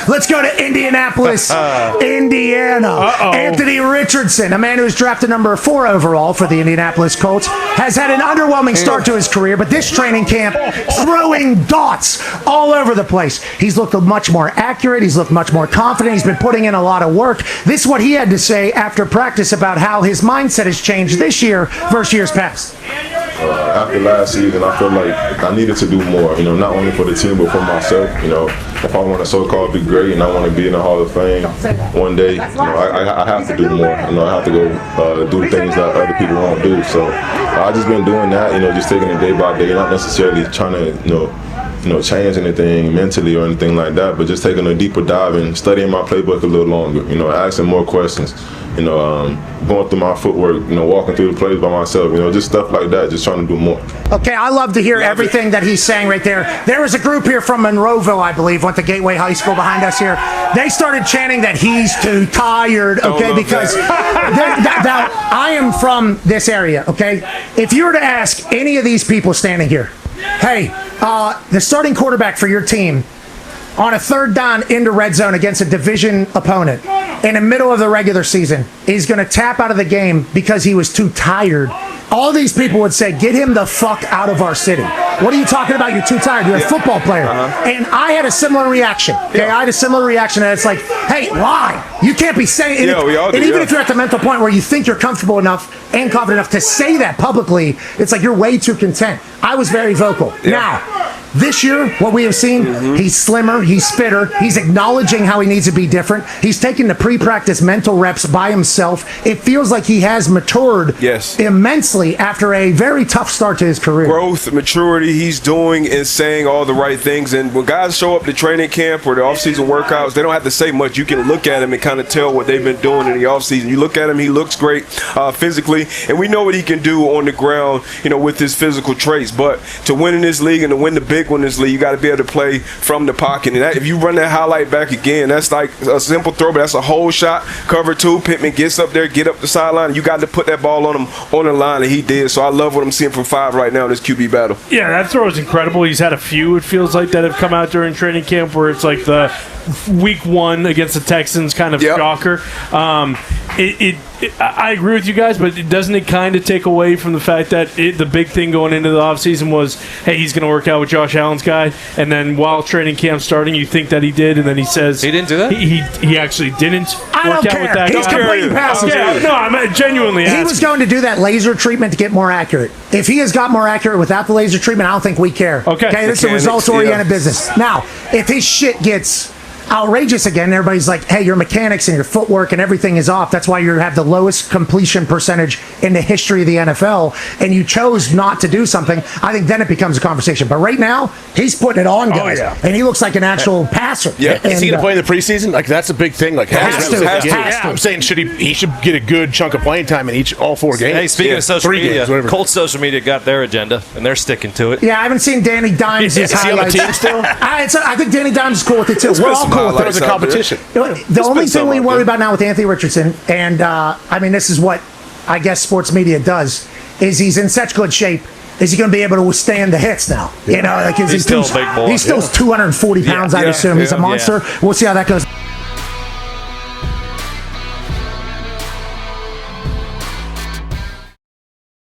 Let's go to Indianapolis, Indiana. Anthony Richardson, a man who was drafted number 4 overall for the Indianapolis Colts, has had an underwhelming start to his career, but this training camp, throwing darts all over the place. He's looked much more accurate. He's looked much more confident. He's been putting in a lot of work. This is what he had to say after practice about how his mindset has changed this year versus years past. After last season, I feel like I needed to do more, not only for the team, but for myself. If I want to so-called be great and I want to be in the Hall of Fame one day, I have to do more. I have to go do things that other people won't do. So I've just been doing that, just taking it day by day, not necessarily trying to, change anything mentally or anything like that, but just taking a deeper dive and studying my playbook a little longer, asking more questions, going through my footwork, walking through the plays by myself, just stuff like that, just trying to do more. Okay, I love to hear everything that he's saying right there. There was a group here from Monroeville, I believe, went to Gateway High School behind us here. They started chanting that he's too tired, okay, because now I am from this area, okay? If you were to ask any of these people standing here, hey, the starting quarterback for your team on a third down into red zone against a division opponent in the middle of the regular season is going to tap out of the game because he was too tired, all these people would say, get him the fuck out of our city. What are you talking about? You're too tired. You're a football player. And I had a similar reaction. Okay, I had a similar reaction. And it's like, hey, why? You can't be saying it. And even if you're at the mental point where you think you're comfortable enough and confident enough to say that publicly, it's like you're way too content. I was very vocal. Now, this year, what we have seen, he's slimmer, he's fitter, he's acknowledging how he needs to be different. He's taking the pre-practice mental reps by himself. It feels like he has matured immensely after a very tough start to his career. Growth, maturity, he's doing and saying all the right things. And when guys show up to training camp or the off-season workouts, they don't have to say much. You can look at him and kind of tell what they've been doing in the off-season. You look at him, he looks great physically, and we know what he can do on the ground, with his physical traits. But to win in this league and to win the big one in this league, you got to be able to play from the pocket. And if you run that highlight back again, that's like a simple throw, but that's a whole shot. Cover 2, Pittman gets up there, get up the sideline, and you got to put that ball on him on the line, and he did. So I love what I'm seeing from 5 right now in this QB battle. Yeah, that throw is incredible. He's had a few, it feels like, that have come out during training camp where it's like the week 1 against the Texans kind of shocker. I agree with you guys, but doesn't it kind of take away from the fact that the big thing going into the offseason was, hey, he's going to work out with Josh Allen's guy, and then while training camp starting, you think that he did, and then he says he didn't do that? He actually didn't work out with that He's guy. completing passes. No, I'm genuinely asking. He was going to do that laser treatment to get more accurate. If he has got more accurate without the laser treatment, I don't think we care. Okay, this is a results-oriented business. Now, if his shit gets outrageous again, everybody's like, hey, your mechanics and your footwork and everything is off. That's why you have the lowest completion percentage in the history of the NFL, and you chose not to do something. I think then it becomes a conversation. But right now, he's putting it on, guys, and he looks like an actual passer. Yeah, is he going to play in the preseason? Like, that's a big thing. Like, has to. I'm saying, he should get a good chunk of playing time in all 4 games. Hey, speaking of social media, games, Colts social media got their agenda, and they're sticking to it. Yeah, I haven't seen Danny Dimes' highlights. Is he on the team still? I think Danny Dimes is cool with it, too. We're all cool with it. There's a competition. The only thing we worry about now with Anthony Richardson, and this is what I guess sports media does, is he's in such good shape. Is he going to be able to withstand the hits now? He's still a big boy. He's still 240 pounds, I'd assume. He's a monster. We'll see how that goes.